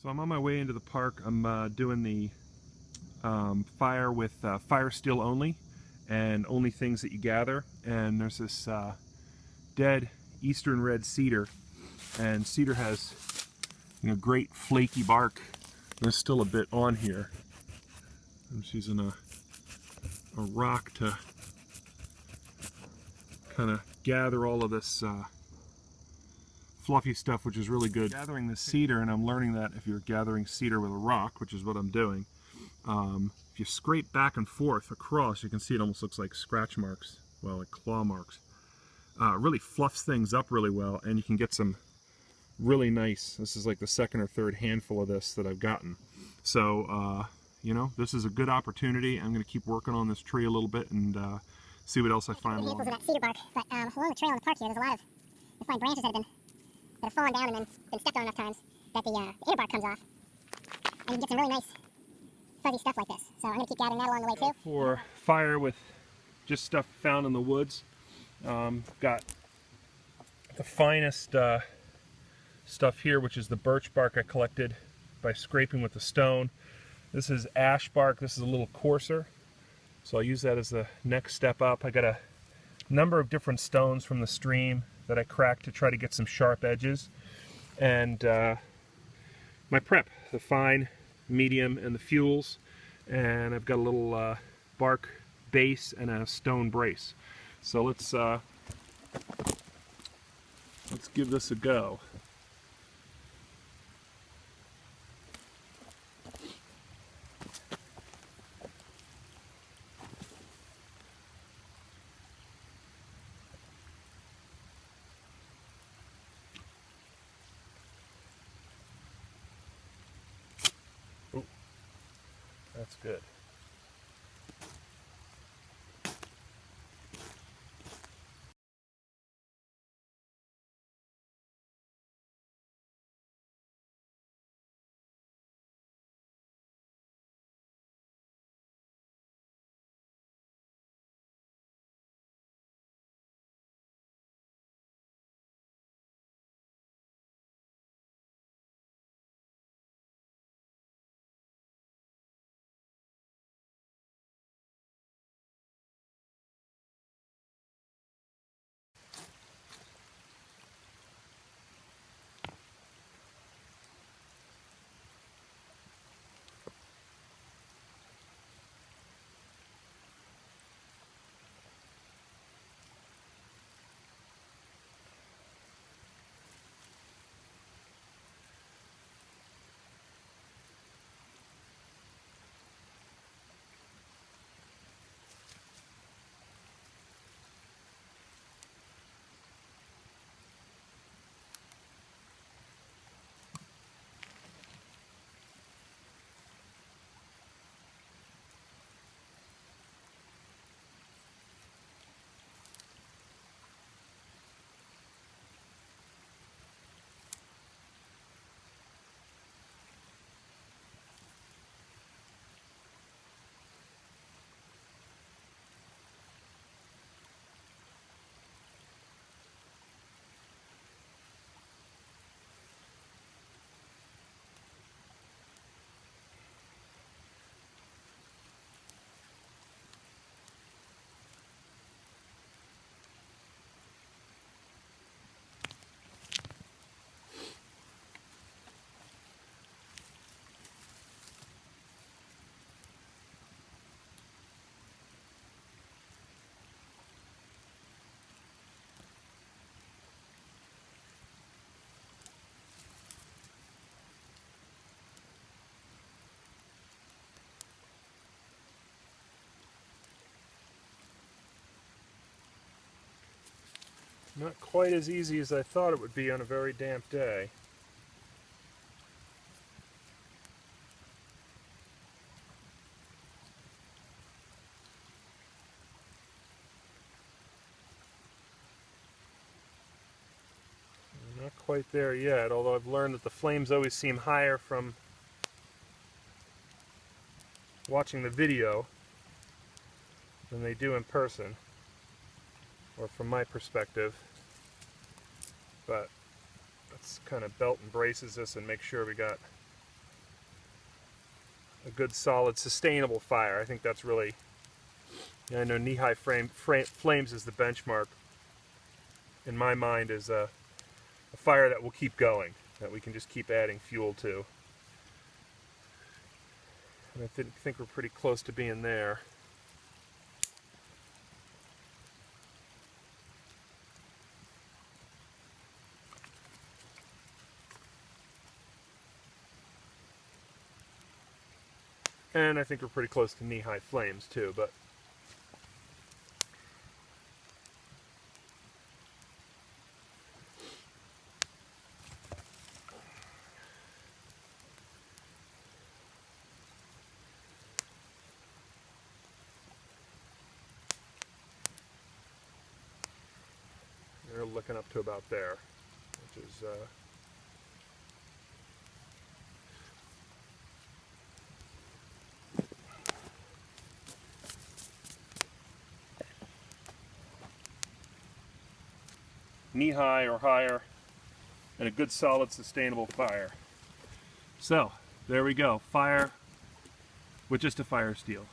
So I'm on my way into the park. I'm doing the fire with fire steel only, and only things that you gather. And there's this dead eastern red cedar, and cedar has great flaky bark. There's still a bit on here. I'm just using a rock to kind of gather all of this fluffy stuff, which is really good. Gathering the cedar, and I'm learning that if you're gathering cedar with a rock, which is what I'm doing, if you scrape back and forth across, you can see it almost looks like scratch marks, well, like claw marks. Really fluffs things up really well, and you can get some really nice, this is like the second or third handful of this that I've gotten. So, this is a good opportunity. I'm going to keep working on this tree a little bit and see what else I find along. Handfuls of that cedar bark, but along the trail in the park here, there's a lot of, you'll find branches that have fallen down and then been stepped on enough times that the inner bark comes off, and you can get some really nice fuzzy stuff like this. So I'm going to keep gathering that along the way too. For fire with just stuff found in the woods, got the finest stuff here, which is the birch bark I collected by scraping with the stone. This is ash bark. This is a little coarser, so I'll use that as the next step up. I got a number of different stones from the stream that I cracked to try to get some sharp edges, and my prep, the fine, medium, and the fuels, and I've got a little bark base and a stone brace. So let's give this a go. Ooh, that's good. Not quite as easy as I thought it would be on a very damp day. Not quite there yet, although I've learned that the flames always seem higher from watching the video than they do in person, or from my perspective. But let's kind of belt and braces this and make sure we got a good, solid, sustainable fire. I think that's really, I know knee-high flames is the benchmark. In my mind, is a fire that will keep going, that we can just keep adding fuel to. And I think we're pretty close to being there. And I think we're pretty close to knee-high flames too, but they're looking up to about there, which is knee-high or higher, and a good, solid, sustainable fire. So, there we go. Fire with just a fire steel.